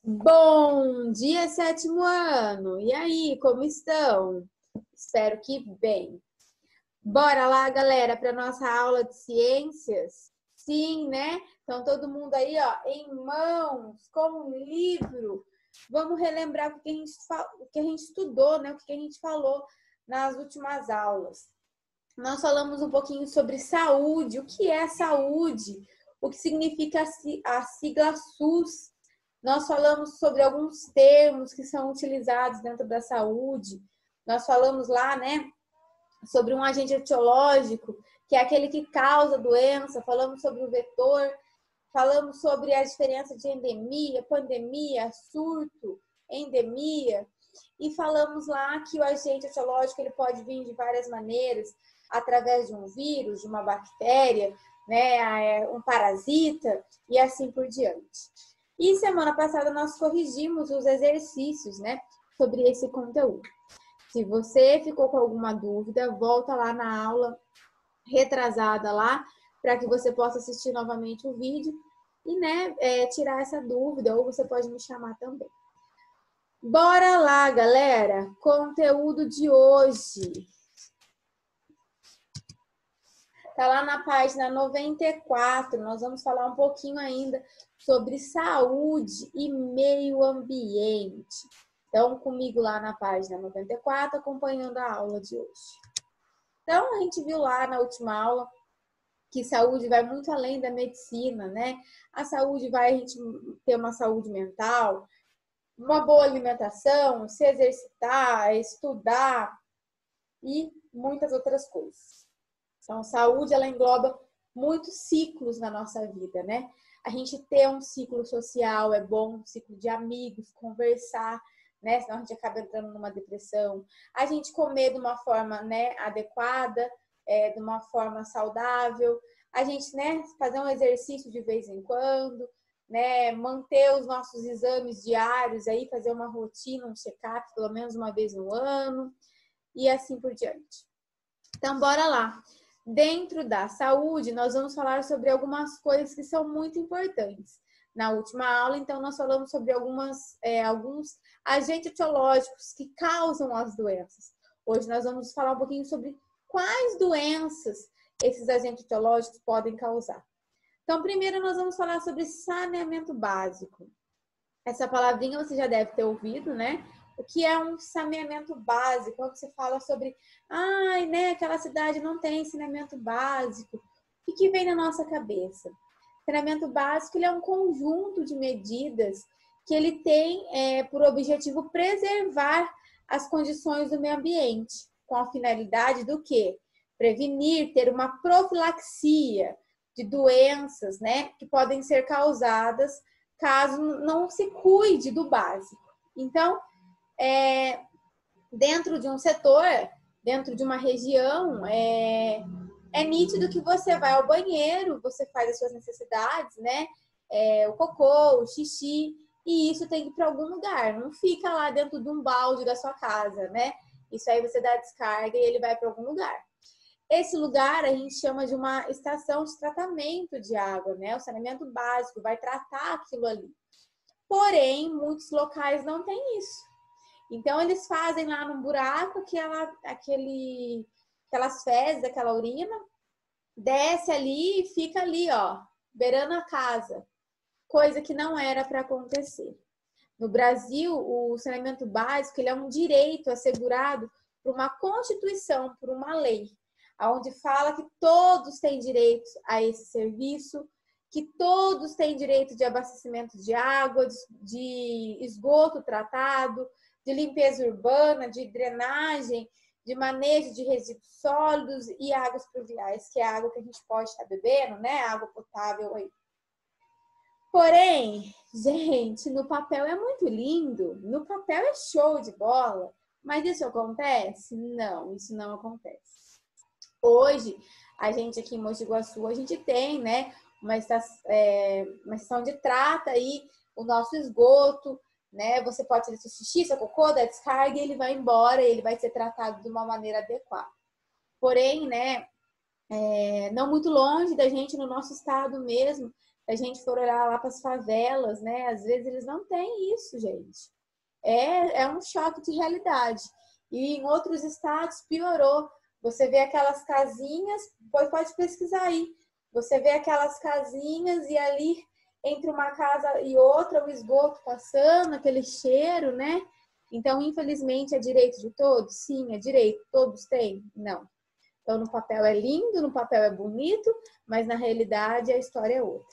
Bom dia, sétimo ano! E aí, como estão? Espero que bem. Bora lá, galera, para nossa aula de ciências? Sim, né? Então, todo mundo aí, ó, em mãos, com um livro. Vamos relembrar o que a gente estudou, né? O que a gente falou nas últimas aulas. Nós falamos um pouquinho sobre saúde. O que é saúde? O que significa a sigla SUS? Nós falamos sobre alguns termos que são utilizados dentro da saúde. Nós falamos lá, né, sobre um agente etiológico, que é aquele que causa doença. Falamos sobre o vetor. Falamos sobre a diferença de endemia, pandemia, surto, endemia. E falamos lá que o agente etiológico ele pode vir de várias maneiras, através de um vírus, de uma bactéria, né, um parasita e assim por diante. E semana passada nós corrigimos os exercícios, né, sobre esse conteúdo. Se você ficou com alguma dúvida, volta lá na aula retrasada lá, para que você possa assistir novamente o vídeo e, né, tirar essa dúvida, ou você pode me chamar também. Bora lá, galera! Conteúdo de hoje. Tá lá na página 94, nós vamos falar um pouquinho ainda sobre saúde e meio ambiente. Então, comigo lá na página 94, acompanhando a aula de hoje. Então, a gente viu lá na última aula que saúde vai muito além da medicina, né? A saúde vai a gente ter uma saúde mental, uma boa alimentação, se exercitar, estudar e muitas outras coisas. Então, saúde, ela engloba muitos ciclos na nossa vida, né? A gente ter um ciclo social é bom, um ciclo de amigos, conversar, né? Senão a gente acaba entrando numa depressão. A gente comer de uma forma, né, adequada, de uma forma saudável. A gente, né, fazer um exercício de vez em quando, né? Manter os nossos exames diários aí, fazer uma rotina, um check-up pelo menos uma vez no ano e assim por diante. Então, bora lá. Dentro da saúde, nós vamos falar sobre algumas coisas que são muito importantes. Na última aula, então, nós falamos sobre alguns agentes etiológicos que causam as doenças. Hoje nós vamos falar um pouquinho sobre quais doenças esses agentes etiológicos podem causar. Então, primeiro nós vamos falar sobre saneamento básico. Essa palavrinha você já deve ter ouvido, né? O que é um saneamento básico? Quando você fala sobre, né, aquela cidade não tem saneamento básico. O que vem na nossa cabeça? Saneamento básico ele é um conjunto de medidas que ele tem por objetivo preservar as condições do meio ambiente, com a finalidade do quê? Prevenir, ter uma profilaxia de doenças, né, que podem ser causadas caso não se cuide do básico. Então, dentro de um setor, dentro de uma região, é nítido que você vai ao banheiro, você faz as suas necessidades, né? O cocô, o xixi, e isso tem que ir para algum lugar, não fica lá dentro de um balde da sua casa, né? Isso aí você dá descarga e ele vai para algum lugar. Esse lugar a gente chama de uma estação de tratamento de água, né? O saneamento básico vai tratar aquilo ali. Porém, muitos locais não têm isso. Então, eles fazem lá num buraco aquelas fezes, aquela urina, desce ali e fica ali, ó, beirando a casa. Coisa que não era para acontecer. No Brasil, o saneamento básico ele é um direito assegurado por uma Constituição, por uma lei, onde fala que todos têm direito a esse serviço, que todos têm direito de abastecimento de água, de esgoto tratado, de limpeza urbana, de drenagem, de manejo de resíduos sólidos e águas pluviais, que é a água que a gente pode estar bebendo, né? Água potável aí. Porém, gente, no papel é muito lindo, no papel é show de bola, mas isso acontece? Não, isso não acontece. Hoje, a gente aqui em Mogi Guaçu, a gente tem, né, uma estação de trata aí, o nosso esgoto, né, você pode fazer seu xixi, seu cocô, da descarga e ele vai embora, ele vai ser tratado de uma maneira adequada. Porém, né, não muito longe da gente, no nosso estado mesmo, Se a gente for olhar lá para as favelas, né? Às vezes eles não têm isso, gente. É um choque de realidade. E em outros estados piorou. Você vê aquelas casinhas, pode pesquisar aí. Você vê aquelas casinhas e ali, entre uma casa e outra, o esgoto passando, aquele cheiro, né? Então, infelizmente, é direito de todos? Sim, é direito. Todos têm? Não. Então, no papel é lindo, no papel é bonito, mas na realidade a história é outra.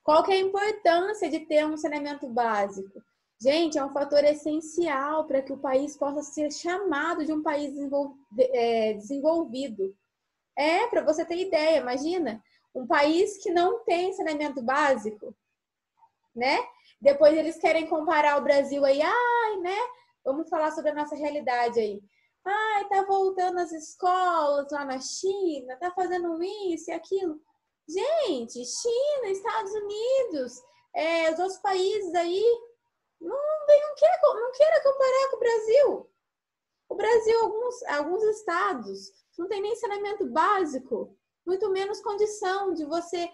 Qual que é a importância de ter um saneamento básico? Gente, é um fator essencial para que o país possa ser chamado de um país desenvolvido. Para você ter ideia, imagina, um país que não tem saneamento básico, né? Depois eles querem comparar o Brasil aí, né? Vamos falar sobre a nossa realidade aí. Tá voltando às escolas lá na China, tá fazendo isso e aquilo. Gente, China, Estados Unidos, os outros países aí, não queira comparar com o Brasil. O Brasil, alguns estados, não tem nem saneamento básico, muito menos condição de você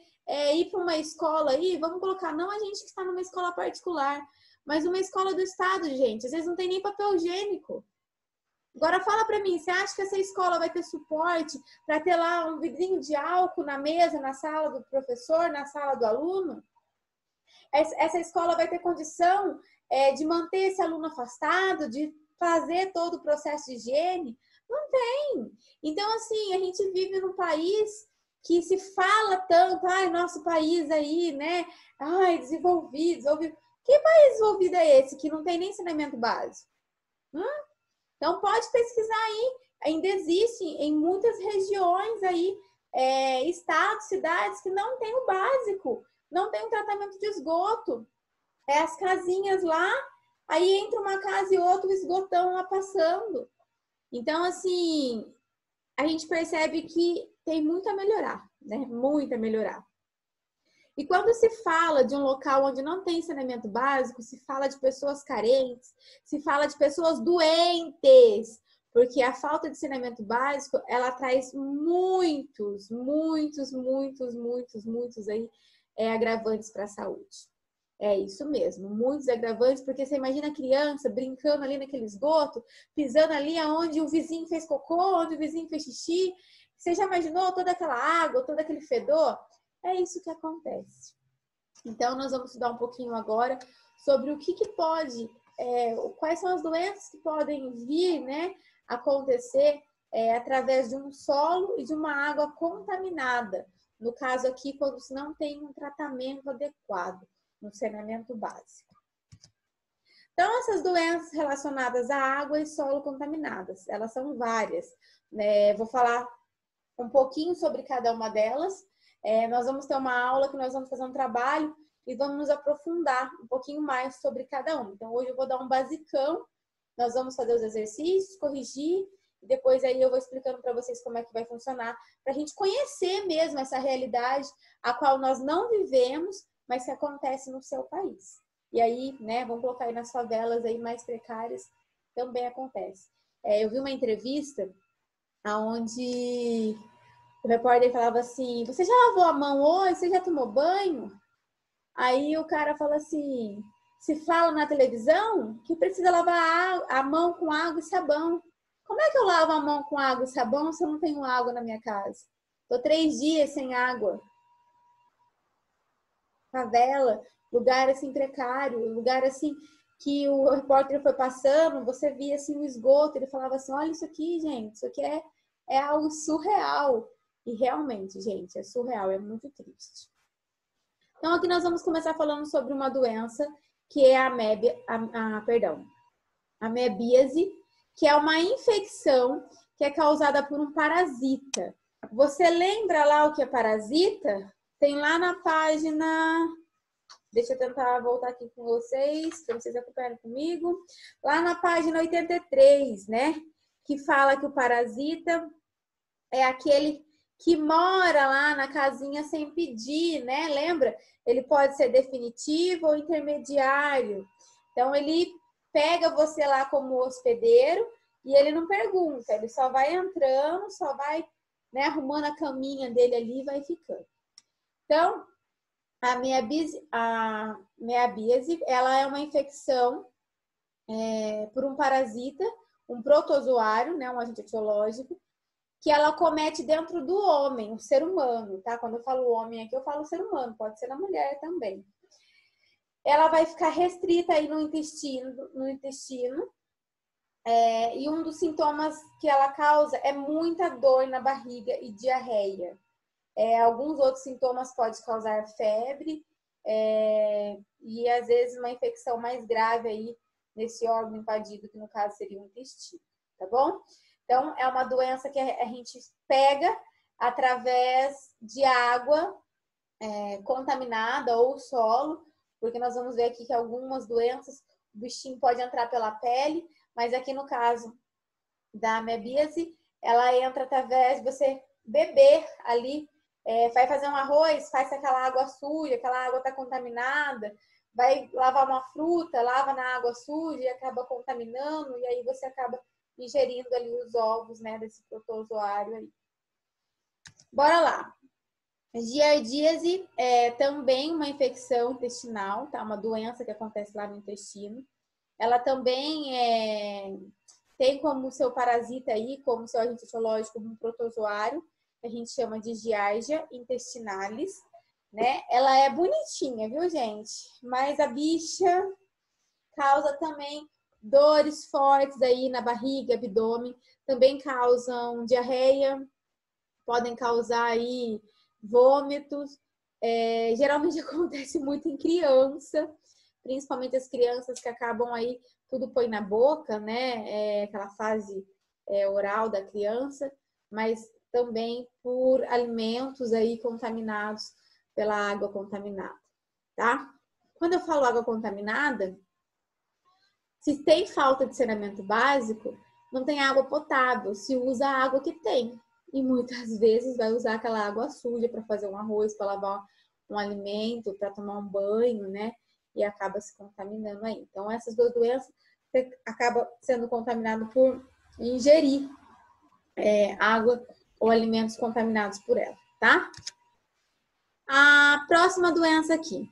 ir para uma escola aí, vamos colocar, não a gente que está numa escola particular, mas uma escola do estado, gente, às vezes não tem nem papel higiênico. Agora fala para mim, você acha que essa escola vai ter suporte para ter lá um vidrinho de álcool na mesa, na sala do professor, na sala do aluno? Essa escola vai ter condição de manter esse aluno afastado, de fazer todo o processo de higiene? Não tem. Então, assim, a gente vive num país que se fala tanto, nosso país aí, né? Desenvolvido. Que país desenvolvido é esse que não tem nem saneamento básico? Então, pode pesquisar aí. Ainda existe em muitas regiões aí, estados, cidades que não tem o básico, não tem um tratamento de esgoto. As casinhas lá, aí entre uma casa e outra, o esgotão lá passando. Então, assim, a gente percebe que tem muito a melhorar, né? Muito a melhorar. E quando se fala de um local onde não tem saneamento básico, se fala de pessoas carentes, se fala de pessoas doentes, porque a falta de saneamento básico, ela traz muitos aí, agravantes para a saúde. É isso mesmo, muitos agravantes, porque você imagina a criança brincando ali naquele esgoto, pisando ali onde o vizinho fez cocô, onde o vizinho fez xixi. Você já imaginou toda aquela água, todo aquele fedor? É isso que acontece. Então, nós vamos estudar um pouquinho agora sobre o que pode, quais são as doenças que podem vir, né, acontecer através de um solo e de uma água contaminada. No caso aqui, quando se não tem um tratamento adequado no saneamento básico. Então, essas doenças relacionadas à água e solo contaminadas, elas são várias, né? Vou falar um pouquinho sobre cada uma delas. Nós vamos ter uma aula que nós vamos fazer um trabalho e vamos nos aprofundar um pouquinho mais sobre cada uma. Então, hoje eu vou dar um basicão, nós vamos fazer os exercícios, corrigir, e depois aí eu vou explicando para vocês como é que vai funcionar, para a gente conhecer mesmo essa realidade a qual nós não vivemos, mas que acontece no seu país. E aí, né, vamos colocar aí nas favelas aí mais precárias, também acontece. Eu vi uma entrevista onde o repórter falava assim, você já lavou a mão hoje? Você já tomou banho? Aí o cara fala assim, se fala na televisão que precisa lavar a mão com água e sabão. Como é que eu lavo a mão com água e sabão se eu não tenho água na minha casa? Estou 3 dias sem água. Favela, lugar assim precário, lugar assim que o repórter foi passando, você via assim o esgoto, ele falava assim, olha isso aqui, gente, isso aqui é algo surreal. E realmente, gente, é surreal, é muito triste. Então aqui nós vamos começar falando sobre uma doença que é a amebíase, que é uma infecção que é causada por um parasita. Você lembra lá o que é parasita? Tem lá na página... Deixa eu tentar voltar aqui com vocês, para vocês acompanharem comigo. Lá na página 83, né? Que fala que o parasita é aquele que mora lá na casinha sem pedir, né? Lembra? Ele pode ser definitivo ou intermediário. Então, ele pega você lá como hospedeiro e ele não pergunta, ele só vai entrando, só vai, né, arrumando a caminha dele ali e vai ficando. Então, A meabíase, ela é uma infecção por um parasita, um protozoário, né, um agente etiológico, que ela comete dentro do homem, o ser humano, tá? Quando eu falo homem aqui, eu falo ser humano, pode ser na mulher também. Ela vai ficar restrita aí no intestino, e um dos sintomas que ela causa é muita dor na barriga e diarreia. Alguns outros sintomas podem causar febre, e às vezes uma infecção mais grave aí nesse órgão invadido, que no caso seria o intestino, tá bom? Então, é uma doença que a gente pega através de água contaminada ou solo, porque nós vamos ver aqui que algumas doenças o bichinho pode entrar pela pele, mas aqui no caso da amebíase, ela entra através de você beber ali, vai fazer um arroz, faz aquela água suja, aquela água está contaminada, vai lavar uma fruta, lava na água suja e acaba contaminando, e aí você acaba ingerindo ali os ovos, né, desse protozoário aí. Bora lá. Giardíase é também uma infecção intestinal, tá? Uma doença que acontece lá no intestino. Ela também tem como seu parasita aí, como seu agente etiológico, um protozoário, que a gente chama de Giardia intestinalis, né? Ela é bonitinha, viu, gente? Mas a bicha causa também dores fortes aí na barriga, abdômen, também causam diarreia, podem causar aí vômitos. Geralmente acontece muito em criança, principalmente as crianças que acabam aí, tudo põe na boca, né? Aquela fase oral da criança, mas também por alimentos aí contaminados pela água contaminada, tá? Quando eu falo água contaminada, se tem falta de saneamento básico, não tem água potável, se usa a água que tem. E muitas vezes vai usar aquela água suja para fazer um arroz, para lavar um alimento, para tomar um banho, né? E acaba se contaminando aí. Então, essas duas doenças, você acaba sendo contaminado por ingerir água ou alimentos contaminados por ela, tá? A próxima doença aqui,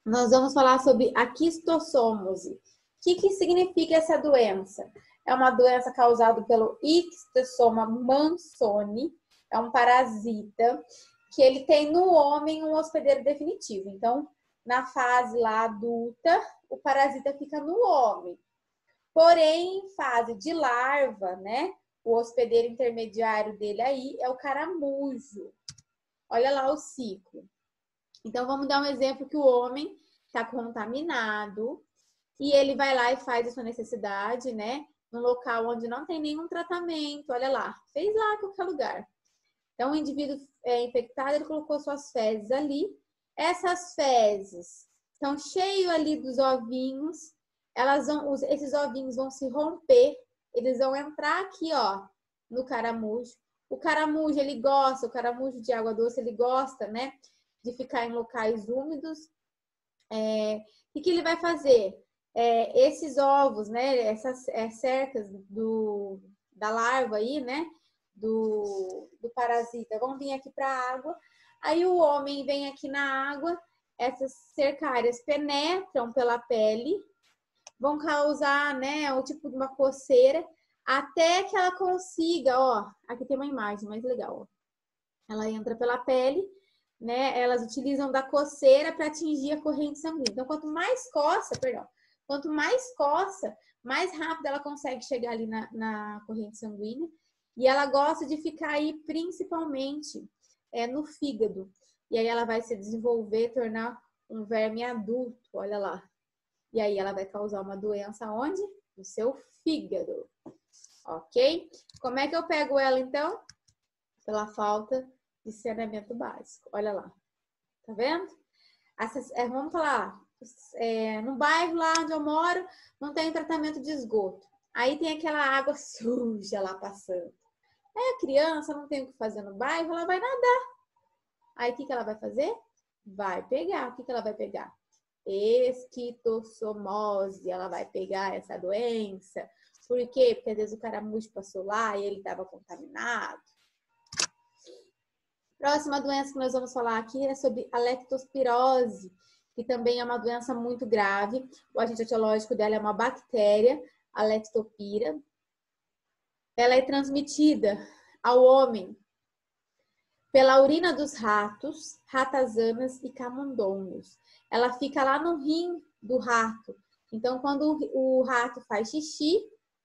nós vamos falar sobre a quistossomose. O que significa essa doença? É uma doença causada pelo Ixtessoma mansoni, é um parasita que ele tem no homem um hospedeiro definitivo. Então, na fase lá adulta, o parasita fica no homem. Porém, em fase de larva, né, o hospedeiro intermediário dele aí é o caramujo. Olha lá o ciclo. Então, vamos dar um exemplo que o homem está contaminado e ele vai lá e faz a sua necessidade, né? Num local onde não tem nenhum tratamento. Olha lá, fez lá em qualquer lugar. Então, o indivíduo infectado, ele colocou suas fezes ali. Essas fezes estão cheios ali dos ovinhos. Esses ovinhos vão se romper. Eles vão entrar aqui, ó, no caramujo. O caramujo, ele gosta, o caramujo de água doce, ele gosta, né? De ficar em locais úmidos. O que ele vai fazer? Esses ovos, né? Essas cercas da larva aí, né? Do parasita vão vir aqui para a água. Aí o homem vem aqui na água, essas cercárias penetram pela pele, vão causar, né? O tipo de uma coceira, até que ela consiga, ó. Aqui tem uma imagem mais legal, ó. Ela entra pela pele, né? Elas utilizam da coceira para atingir a corrente sanguínea. Então, quanto mais coça, mais rápido ela consegue chegar ali na corrente sanguínea. E ela gosta de ficar aí principalmente no fígado. E aí ela vai se desenvolver, tornar um verme adulto, olha lá. E aí ela vai causar uma doença onde? No seu fígado. Ok? Como é que eu pego ela, então? Pela falta de saneamento básico. Olha lá. Tá vendo? Vamos falar, no bairro lá onde eu moro, não tem tratamento de esgoto. Aí tem aquela água suja lá passando. Aí a criança não tem o que fazer no bairro, ela vai nadar. Aí o que ela vai fazer? Vai pegar. O que ela vai pegar? Esquistossomose. Ela vai pegar essa doença. Por quê? Porque às vezes o caramujo passou lá e ele estava contaminado. Próxima doença que nós vamos falar aqui é sobre a leptospirose, que também é uma doença muito grave. O agente etiológico dela é uma bactéria, a leptopira. Ela é transmitida ao homem pela urina dos ratos, ratazanas e camundongos. Ela fica lá no rim do rato. Então, quando o rato faz xixi,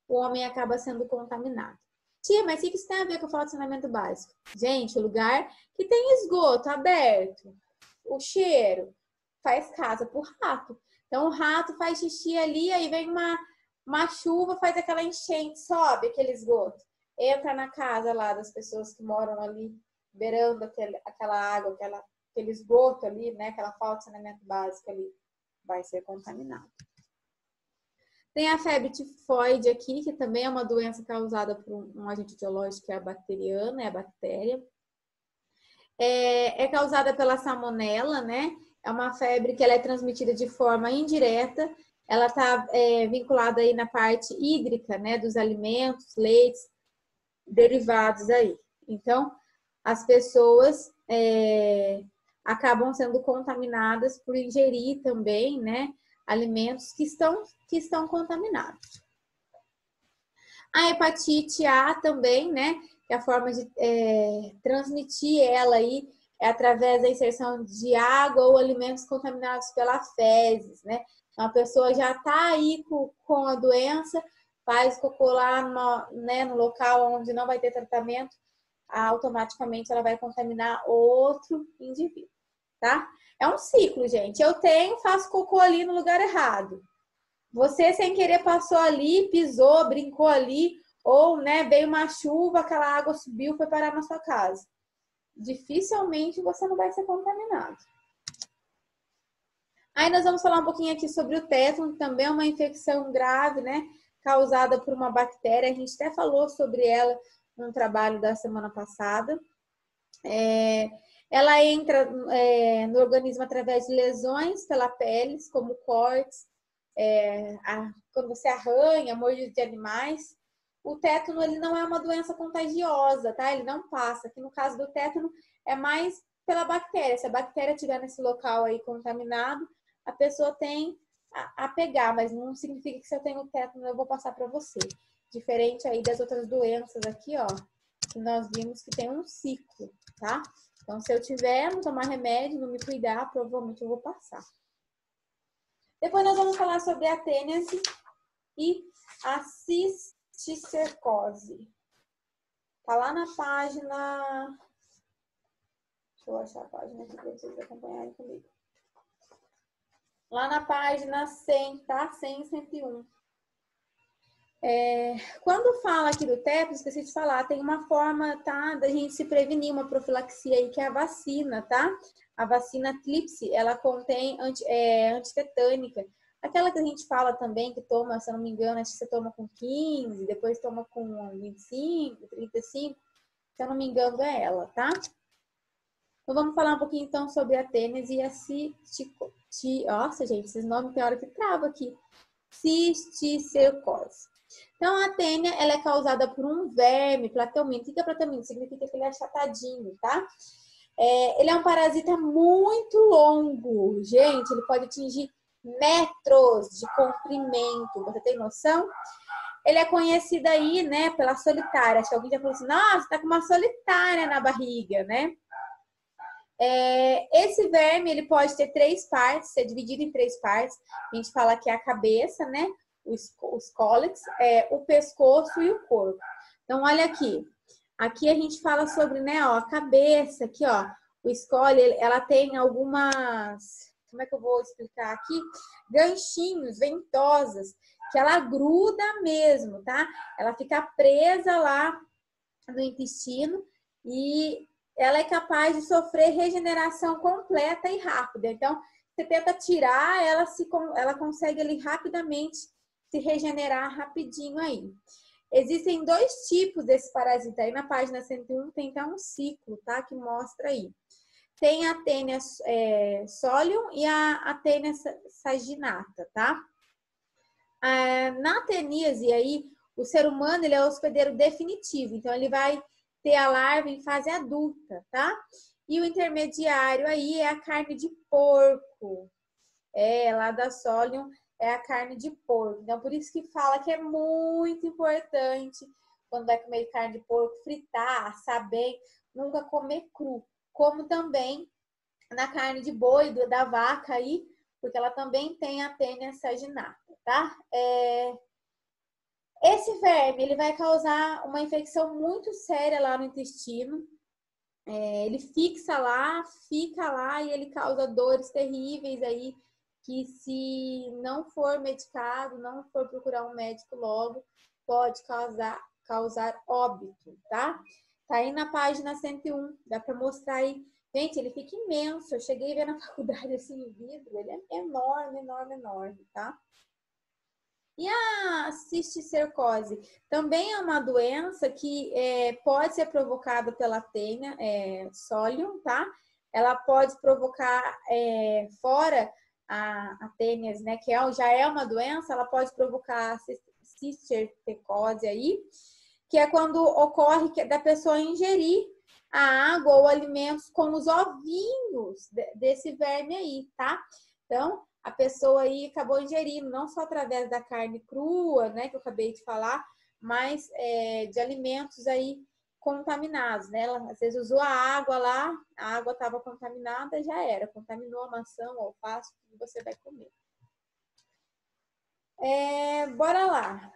o homem acaba sendo contaminado. Tia, mas o que isso tem a ver com o falta de saneamento básico? Gente, o lugar que tem esgoto aberto, o cheiro, faz casa pro rato. Então, o rato faz xixi ali, aí vem uma chuva, faz aquela enchente, sobe aquele esgoto. Entra na casa lá das pessoas que moram ali, beirando aquela água, aquele esgoto ali, né? Aquela falta de saneamento básico ali, vai ser contaminado. Tem a febre tifoide aqui, que também é uma doença causada por um agente etiológico, que é a bacteriana, é a bactéria. É causada pela salmonela, né? É uma febre que ela é transmitida de forma indireta. Ela está vinculada aí na parte hídrica, né? Dos alimentos, leites, derivados aí. Então, as pessoas acabam sendo contaminadas por ingerir também, né? Alimentos que estão contaminados. A hepatite A também, né? Que a forma de transmitir ela aí é através da inserção de água ou alimentos contaminados pela fezes, né? Então, a pessoa já está aí com a doença, faz cocô lá no local onde não vai ter tratamento, automaticamente ela vai contaminar outro indivíduo, tá? É um ciclo, gente. Eu faço cocô ali no lugar errado. Você, sem querer, passou ali, pisou, brincou ali, ou, né, veio uma chuva, aquela água subiu, foi parar na sua casa. Dificilmente você não vai ser contaminado. Aí nós vamos falar um pouquinho aqui sobre o tétano, que também é uma infecção grave, né, causada por uma bactéria. A gente até falou sobre ela no trabalho da semana passada. Ela entra no organismo através de lesões pela pele, como cortes, quando você arranha, mordido de animais. O tétano, ele não é uma doença contagiosa, tá? Ele não passa. Aqui no caso do tétano, é mais pela bactéria. Se a bactéria estiver nesse local aí contaminado, a pessoa tem a pegar, mas não significa que se eu tenho tétano, eu vou passar para você. Diferente aí das outras doenças aqui, ó, que nós vimos que tem um ciclo, tá? Então, se eu tiver, não tomar remédio, não me cuidar, provavelmente eu vou passar. Depois nós vamos falar sobre a tênese e a cisticercose. Tá lá na página... Deixa eu achar a página aqui para vocês acompanharem comigo. Lá na página 100, tá? 100 e 101. Quando fala aqui do tétano, esqueci de falar, tem uma forma, tá, da gente se prevenir uma profilaxia aí, que é a vacina, tá? A vacina Tlipse, ela contém antitetânica. Aquela que a gente fala também, que toma, se eu não me engano, acho que você toma com 15, depois toma com 25, 35, se eu não me engano é ela, tá? Então vamos falar um pouquinho então sobre a tênese e a Nossa, gente, esses nomes tem hora que trava aqui. Cisticercose. Então, a tênia, ela é causada por um verme, plateuminto. O que é plateuminto? Significa que ele é achatadinho, tá? Ele é um parasita muito longo. Gente, ele pode atingir metros de comprimento. Você tem noção? Ele é conhecido aí, né, pela solitária. Acho que alguém já falou assim, nossa, tá com uma solitária na barriga, né? Esse verme, ele pode ter 3 partes, ser dividido em 3 partes. A gente fala que é a cabeça, né? Os cólex, o pescoço e o corpo. Então, olha aqui. Aqui a gente fala sobre, né, ó, a cabeça, aqui, ó. O escole, ela tem algumas... Como é que eu vou explicar aqui? Ganchinhos, ventosas, que ela gruda mesmo, tá? Ela fica presa lá no intestino e ela é capaz de sofrer regeneração completa e rápida. Então, você tenta tirar, ela consegue ali rapidamente se regenerar rapidinho aí. Existem 2 tipos desse parasita. Aí na página 101 tem até um ciclo, tá? Que mostra aí. Tem a tênia solium e a tênia saginata, tá? Na teníase aí, o ser humano, ele é o hospedeiro definitivo. Então, ele vai ter a larva em fase adulta, tá? E o intermediário aí é a carne de porco. Lá da Solium é a carne de porco. Então, por isso que fala que é muito importante, quando vai comer carne de porco, fritar, assar bem, nunca comer cru. Como também na carne de boi, da vaca aí, porque ela também tem a tênia saginata, tá? Esse verme, ele vai causar uma infecção muito séria lá no intestino. Ele fica lá e ele causa dores terríveis aí, que se não for medicado, não for procurar um médico logo, pode causar óbito, tá? Tá aí na página 101, dá para mostrar aí. Gente, ele fica imenso, eu cheguei a ver na faculdade assim o vidro, ele é enorme, enorme, enorme, tá? E a cisticercose também é uma doença que pode ser provocada pela tênia Solium, tá? Ela pode provocar, fora a tênias, né, que já é uma doença, ela pode provocar cisticercose aí, que é quando ocorre da pessoa ingerir a água ou alimentos com os ovinhos desse verme aí, tá? Então, a pessoa aí acabou ingerindo, não só através da carne crua, né, que eu acabei de falar, mas de alimentos aí contaminados, né? Ela às vezes usou a água lá, a água estava contaminada, já era, contaminou a maçã, o alface, que você vai comer. Bora lá.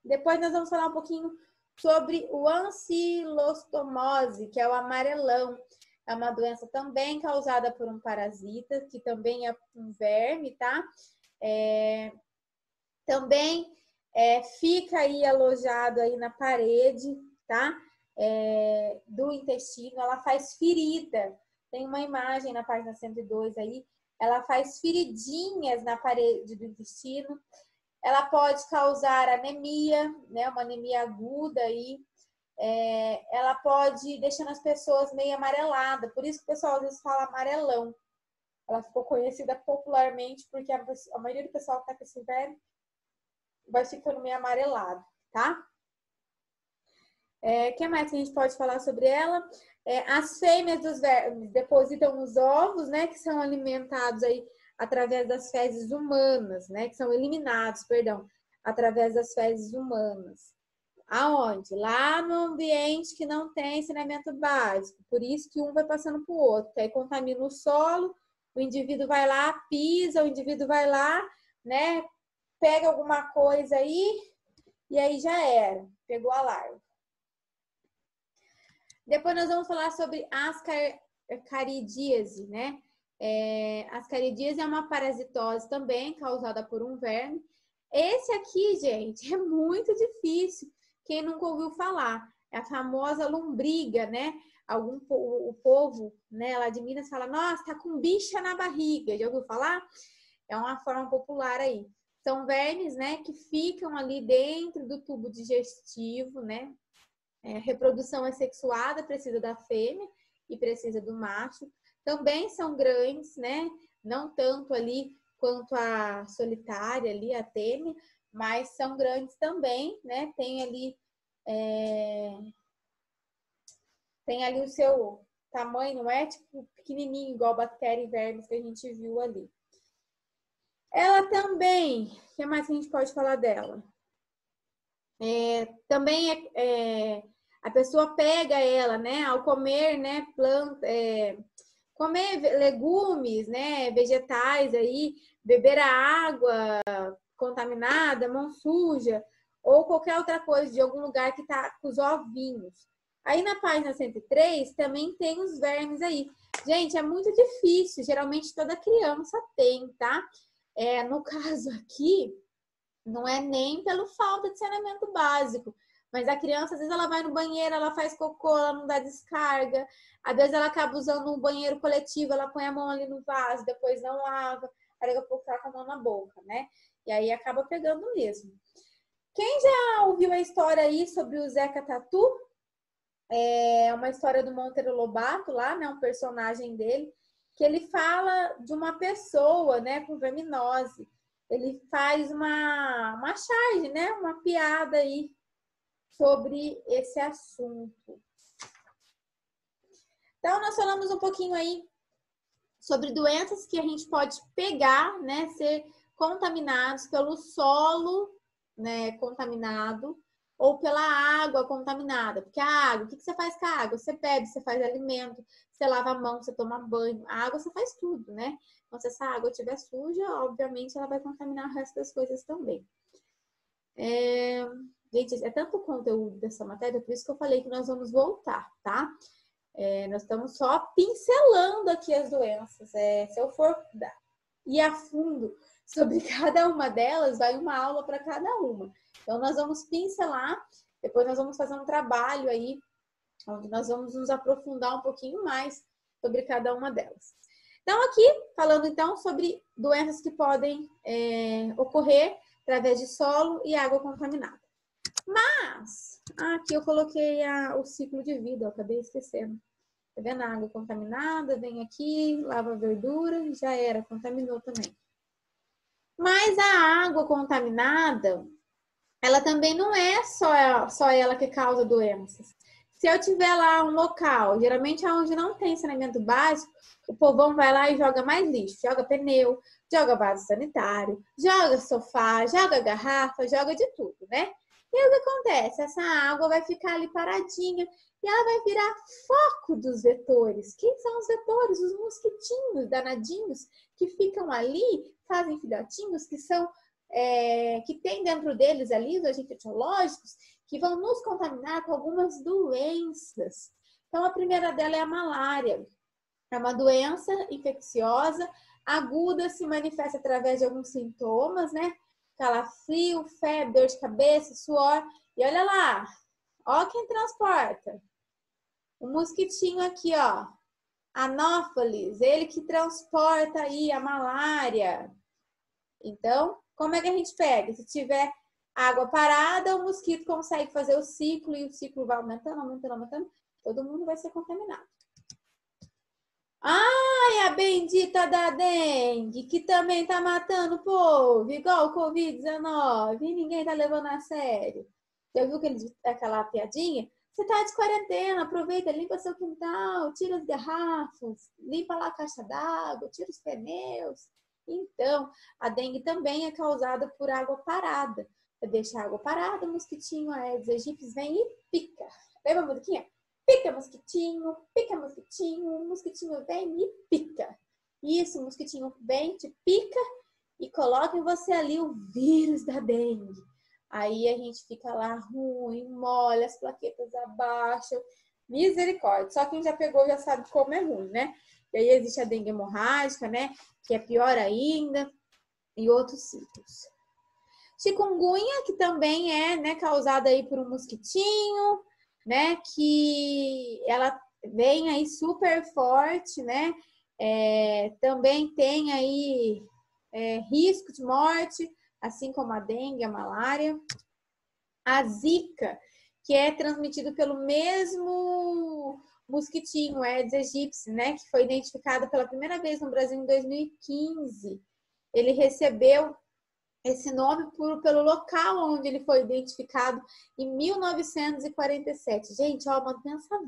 Depois nós vamos falar um pouquinho sobre o ancilostomose, que é o amarelão. É uma doença também causada por um parasita, que também é um verme, tá? Também fica aí alojado aí na parede, tá? Do intestino, ela faz ferida. Tem uma imagem na página 102 aí. Ela faz feridinhas na parede do intestino. Ela pode causar anemia, né? Uma anemia aguda aí. Ela pode deixando as pessoas meio amarelada, por isso que o pessoal às vezes fala amarelão. Ela ficou conhecida popularmente porque a maioria do pessoal que tá com esse verme vai ficando meio amarelado, tá? O que mais que a gente pode falar sobre ela? As fêmeas dos vermes depositam os ovos, né, que são alimentados aí através das fezes humanas, né, que são eliminados, perdão, através das fezes humanas. Aonde? Lá no ambiente que não tem saneamento básico. Por isso que um vai passando para o outro. Que aí contamina o solo, o indivíduo vai lá, pisa, o indivíduo vai lá, né? Pega alguma coisa aí e aí já era. Pegou a larva. Depois nós vamos falar sobre ascaridíase, né? Ascaridíase é uma parasitose também causada por um verme. Esse aqui, gente, é muito difícil. Quem nunca ouviu falar, é a famosa lombriga, né? O povo, né, lá de Minas fala, nossa, tá com bicha na barriga. Já ouviu falar? É uma forma popular aí. São vermes, né, que ficam ali dentro do tubo digestivo, né? Reprodução assexuada, precisa da fêmea e precisa do macho. Também são grandes, né? Não tanto ali quanto a solitária ali, a têmea, mas são grandes também, né? Tem ali o seu tamanho, não é tipo pequenininho, igual bactéria e vermes que a gente viu ali. Ela também, o que mais que a gente pode falar dela? Também a pessoa pega ela, né, ao comer, né, comer legumes, né, vegetais aí, beber a água contaminada, mão suja, ou qualquer outra coisa de algum lugar que tá com os ovinhos. Aí na página 103 também tem os vermes aí. Gente, é muito difícil, geralmente toda criança tem, tá? No caso aqui, não é nem pelo falta de saneamento básico, mas a criança, às vezes, ela vai no banheiro, ela faz cocô, ela não dá descarga. Às vezes, ela acaba usando um banheiro coletivo, ela põe a mão ali no vaso, depois não lava, aí daqui a pouco tá com a mão na boca, né? E aí acaba pegando mesmo. Quem já ouviu a história aí sobre o Zeca Tatu? É uma história do Monteiro Lobato lá, né? Um personagem dele, que ele fala de uma pessoa, né, com verminose. Ele faz uma charge, né? Uma piada aí sobre esse assunto. Então, nós falamos um pouquinho aí sobre doenças que a gente pode pegar, né, ser contaminados pelo solo, né, contaminado, ou pela água contaminada. Porque a água, o que você faz com a água? Você bebe, você faz alimento, você lava a mão, você toma banho. A água você faz tudo, né? Então, se essa água estiver suja, obviamente ela vai contaminar o resto das coisas também. Gente, é tanto conteúdo dessa matéria, por isso que eu falei que nós vamos voltar, tá? Nós estamos só pincelando aqui as doenças. Se eu for ir a fundo sobre cada uma delas, vai uma aula para cada uma. Então, nós vamos pincelar, depois nós vamos fazer um trabalho aí, onde nós vamos nos aprofundar um pouquinho mais sobre cada uma delas. Então, aqui, falando então sobre doenças que podem ocorrer através de solo e água contaminada. Mas, aqui eu coloquei o ciclo de vida, eu acabei esquecendo. Tá vendo? A água contaminada, vem aqui, lava a verdura, já era, contaminou também. Mas a água contaminada, ela também não é só ela que causa doenças. Se eu tiver lá um local, geralmente onde não tem saneamento básico, o povão vai lá e joga mais lixo, joga pneu, joga vaso sanitário, joga sofá, joga garrafa, joga de tudo, né? E aí o que acontece? Essa água vai ficar ali paradinha e ela vai virar foco dos vetores. Quem são os vetores? Os mosquitinhos danadinhos que ficam ali, fazem filhotinhos, que tem dentro deles ali os agentes etiológicos que vão nos contaminar com algumas doenças. Então, a primeira dela é a malária. É uma doença infecciosa, aguda, se manifesta através de alguns sintomas, né? Calafrio, febre, dor de cabeça, suor. E olha lá, ó quem transporta. O mosquitinho aqui, ó. Anófeles, ele que transporta aí a malária. Então, como é que a gente pega? Se tiver água parada, o mosquito consegue fazer o ciclo e o ciclo vai aumentando, aumentando, aumentando. Todo mundo vai ser contaminado. Ai, a bendita da dengue, que também tá matando o povo, igual o Covid-19, e ninguém tá levando a sério. Já viu aquela piadinha? Você tá de quarentena, aproveita, limpa seu quintal, tira as garrafas, limpa lá a caixa d'água, tira os pneus. Então, a dengue também é causada por água parada. Você deixa a água parada, o mosquitinho Aedes aegypti vem e pica. Lembra a musiquinha? Pica, mosquitinho, o mosquitinho vem e pica. Isso, o mosquitinho vem, te pica e coloca em você ali o vírus da dengue. Aí a gente fica lá ruim, molha, as plaquetas abaixam. Misericórdia. Só quem já pegou já sabe como é ruim, né? E aí existe a dengue hemorrágica, né? Que é pior ainda. E outros ciclos. Chikungunya, que também é, né, causada aí por um mosquitinho, né? Que ela vem aí super forte, né? Também tem aí risco de morte, assim como a dengue, a malária. A Zika, que é transmitido pelo mesmo mosquitinho, Aedes aegypti, né? Que foi identificado pela primeira vez no Brasil em 2015. Ele recebeu esse nome pelo local onde ele foi identificado em 1947. Gente, ó, uma doença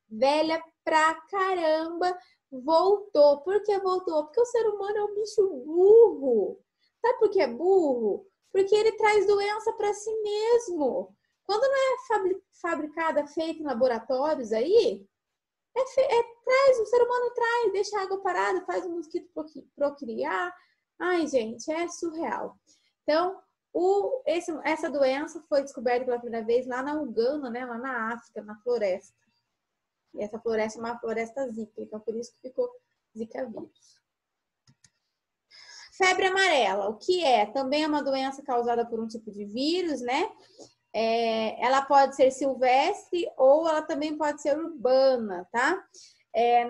velha pra caramba, voltou. Por que voltou? Porque o ser humano é um bicho burro. Sabe por que é burro? Porque ele traz doença para si mesmo. Quando não é fabricada, feita em laboratórios aí, o ser humano traz, deixa a água parada, faz o mosquito procriar. Ai, gente, é surreal. Então, essa doença foi descoberta pela primeira vez lá na Uganda, né, lá na África, na floresta. E essa floresta é uma floresta zika, então por isso que ficou Zika vírus. Febre amarela, o que é? Também é uma doença causada por um tipo de vírus, né? Ela pode ser silvestre ou ela também pode ser urbana, tá?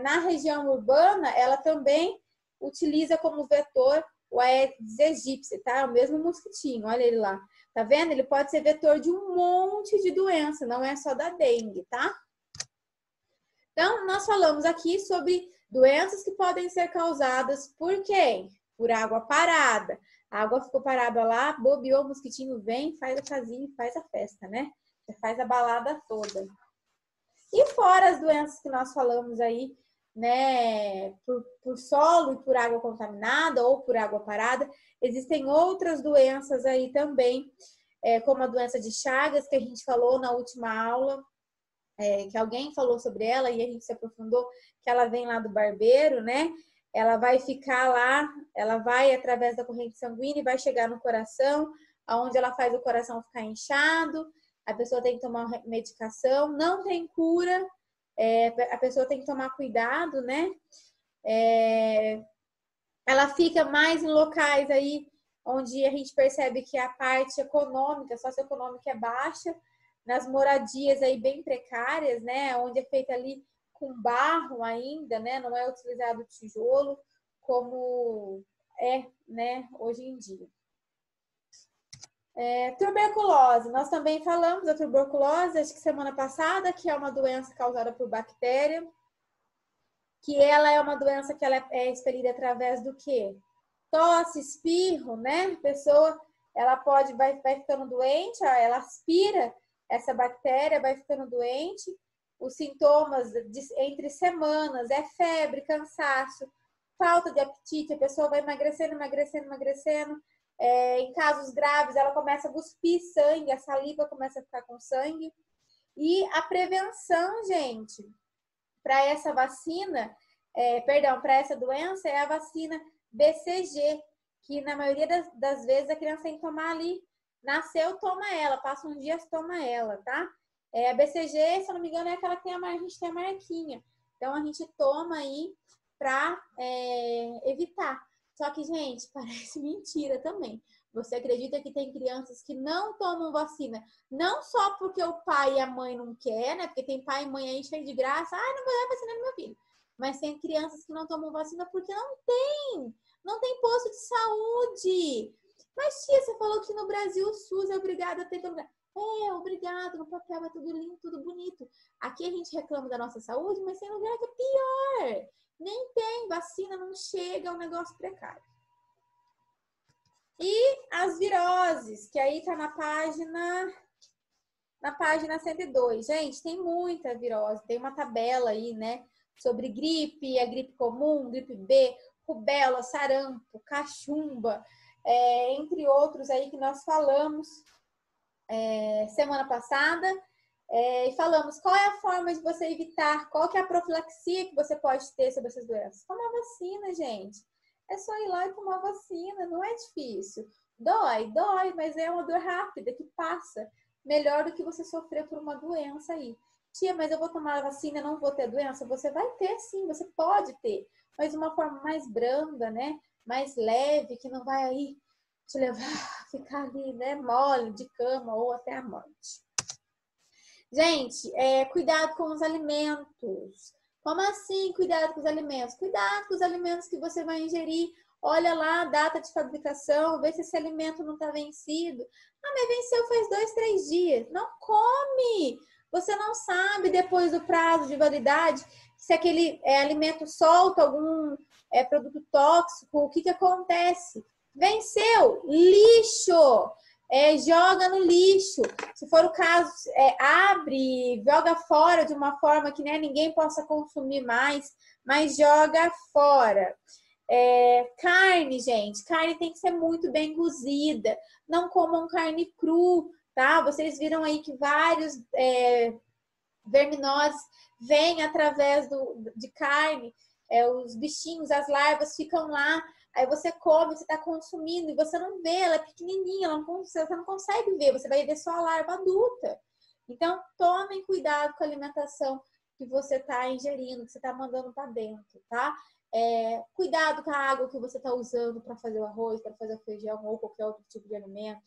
Na região urbana, ela também utiliza como vetor o Aedes aegypti, tá? O mesmo mosquitinho, olha ele lá. Tá vendo? Ele pode ser vetor de um monte de doença, não é só da dengue, tá? Então, nós falamos aqui sobre doenças que podem ser causadas por quem? Por água parada. A água ficou parada lá, bobeou, o mosquitinho vem, faz a casinha e faz a festa, né? Você faz a balada toda. E fora as doenças que nós falamos aí, né, por solo e por água contaminada ou por água parada, existem outras doenças aí também, como a doença de Chagas, que a gente falou na última aula, que alguém falou sobre ela e a gente se aprofundou, que ela vem lá do barbeiro, né? Ela vai ficar lá, ela vai através da corrente sanguínea e vai chegar no coração, aonde ela faz o coração ficar inchado, a pessoa tem que tomar medicação, não tem cura, a pessoa tem que tomar cuidado, né? Ela fica mais em locais aí onde a gente percebe que a parte econômica, socioeconômica é baixa, nas moradias aí bem precárias, né? Onde é feita ali com barro ainda, né? Não é utilizado tijolo como né, hoje em dia. Tuberculose, nós também falamos da tuberculose, acho que semana passada, que é uma doença causada por bactéria, que ela é uma doença que ela é expelida através do quê? Tosse, espirro, né? A pessoa, ela vai ficando doente, ela aspira essa bactéria, vai ficando doente. Os sintomas entre semanas é febre, cansaço, falta de apetite, a pessoa vai emagrecendo. Em casos graves, ela começa a cuspir sangue, a saliva começa a ficar com sangue. E a prevenção, gente, para essa vacina, para essa doença, é a vacina BCG, que na maioria das vezes a criança tem que tomar ali. Nasceu, toma ela, passa uns dias, toma ela, tá? A BCG, se eu não me engano, é aquela que a gente tem a marquinha. Então, a gente toma aí para evitar. Só que, gente, parece mentira também. Você acredita que tem crianças que não tomam vacina, não só porque o pai e a mãe não querem, né? Porque tem pai e mãe aí cheio de graça, não vou dar vacina no meu filho. Mas tem crianças que não tomam vacina porque não tem posto de saúde. Mas, tia, você falou que no Brasil o SUS é obrigado a ter todo lugar. Obrigado, no papel é tudo lindo, tudo bonito. Aqui a gente reclama da nossa saúde, mas tem lugar que é pior. Nem tem, vacina não chega, é um negócio precário. E as viroses, que aí tá na página 102. Gente, tem muita virose, tem uma tabela aí, né? Sobre gripe, a gripe comum, gripe B, rubéola, sarampo, cachumba, entre outros aí que nós falamos semana passada. E falamos qual é a forma de você evitar, qual que é a profilaxia que você pode ter sobre essas doenças. Tomar vacina, gente. É só ir lá e tomar vacina, não é difícil. Dói, mas é uma dor rápida que passa. Melhor do que você sofrer por uma doença aí. Tia, mas eu vou tomar a vacina e não vou ter doença? Você vai ter sim, você pode ter. Mas de uma forma mais branda, né? Mais leve, que não vai aí te levar a ficar ali, né? Mole, de cama ou até a morte. Gente, cuidado com os alimentos. Como assim cuidado com os alimentos? Cuidado com os alimentos que você vai ingerir. Olha lá a data de fabricação, vê se esse alimento não está vencido. Mas venceu faz 2, 3 dias. Não come! Você não sabe depois do prazo de validade se aquele alimento solta algum produto tóxico, o que acontece? Venceu! Lixo! Joga no lixo. Se for o caso, abre, joga fora de uma forma que ninguém possa consumir mais, mas joga fora. Carne, gente. Carne tem que ser muito bem cozida. Não comam carne cru, tá? Vocês viram aí que vários verminoses vêm através de carne. Os bichinhos, as larvas ficam lá. Aí você come, você está consumindo e você não vê, ela é pequenininha, você não consegue ver, você vai ver só a larva adulta. Então, tomem cuidado com a alimentação que você está ingerindo, que você está mandando para dentro, tá? Cuidado com a água que você está usando para fazer o arroz, para fazer o feijão ou qualquer outro tipo de alimento.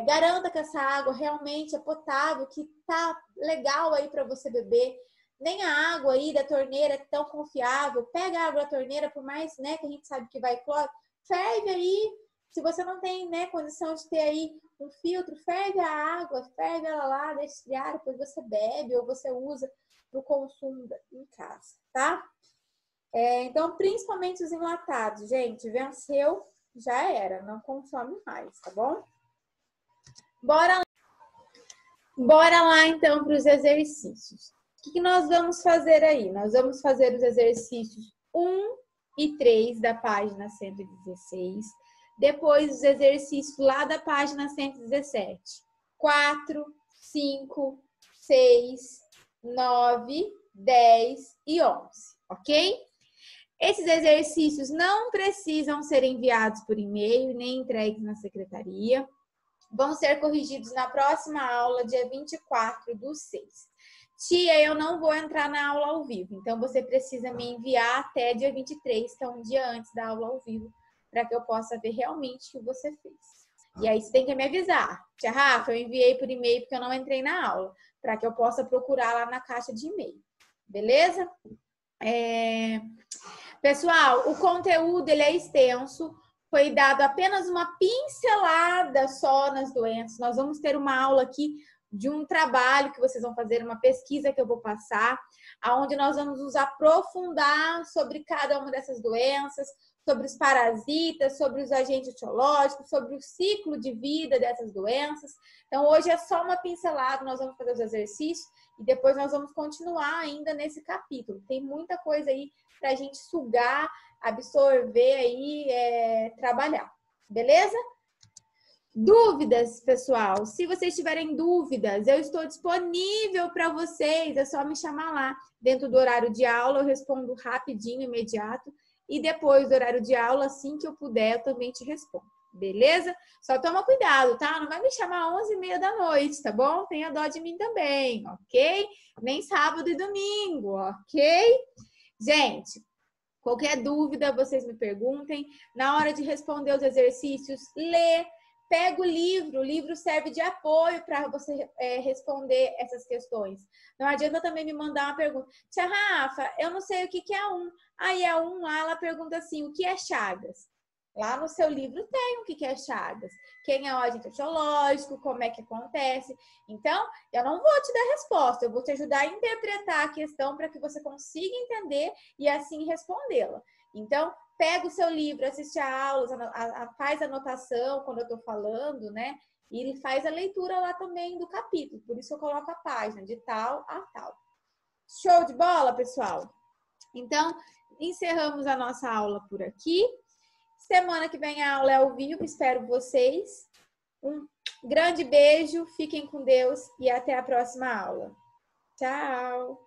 Garanta que essa água realmente é potável, que tá legal aí para você beber. Nem a água aí da torneira é tão confiável. Pega a água da torneira, por mais que a gente sabe que vai cloro, ferve aí. Se você não tem condição de ter aí um filtro, ferve a água, ferve ela lá, deixa esfriar, depois você bebe ou você usa para o consumo em casa, tá? Então, principalmente os enlatados, gente, venceu, já era, não consome mais, tá bom? Bora lá então para os exercícios. O que nós vamos fazer aí? Nós vamos fazer os exercícios 1 e 3 da página 116. Depois os exercícios lá da página 117. 4, 5, 6, 9, 10 e 11, ok? Esses exercícios não precisam ser enviados por e-mail nem entregues na secretaria. Vão ser corrigidos na próxima aula, dia 24/6. Tia, eu não vou entrar na aula ao vivo, então você precisa me enviar até dia 23, que é um dia antes da aula ao vivo, para que eu possa ver realmente o que você fez. E aí você tem que me avisar. Tia Rafa, eu enviei por e-mail porque eu não entrei na aula, para que eu possa procurar lá na caixa de e-mail. Beleza? Pessoal, o conteúdo ele é extenso. Foi dado apenas uma pincelada só nas doenças. Nós vamos ter uma aula aqui de um trabalho que vocês vão fazer, uma pesquisa que eu vou passar, onde nós vamos nos aprofundar sobre cada uma dessas doenças, sobre os parasitas, sobre os agentes etiológicos, sobre o ciclo de vida dessas doenças. Então, hoje é só uma pincelada, nós vamos fazer os exercícios e depois nós vamos continuar ainda nesse capítulo. Tem muita coisa aí para a gente sugar, absorver aí, trabalhar. Beleza? Dúvidas, pessoal? Se vocês tiverem dúvidas, eu estou disponível para vocês. É só me chamar lá. Dentro do horário de aula, eu respondo rapidinho, imediato. E depois do horário de aula, assim que eu puder, eu também te respondo. Beleza? Só toma cuidado, tá? Não vai me chamar às 11h30 da noite, tá bom? Tenha dó de mim também, ok? Nem sábado e domingo, ok? Gente, qualquer dúvida, vocês me perguntem. Na hora de responder os exercícios, lê. Pega o livro serve de apoio para você responder essas questões. Não adianta também me mandar uma pergunta. Tia Rafa, eu não sei o que é A1. Aí a A1 lá, ela pergunta assim, o que é Chagas? Lá no seu livro tem o que é Chagas. Quem é o agente etiológico, como é que acontece. Então, eu não vou te dar resposta, eu vou te ajudar a interpretar a questão para que você consiga entender e assim respondê-la. Então, pega o seu livro, assiste a aulas, faz anotação quando eu estou falando, né? E ele faz a leitura lá também do capítulo. Por isso eu coloco a página, de tal a tal. Show de bola, pessoal? Então, encerramos a nossa aula por aqui. Semana que vem a aula é ao vivo, espero vocês. Um grande beijo, fiquem com Deus e até a próxima aula. Tchau!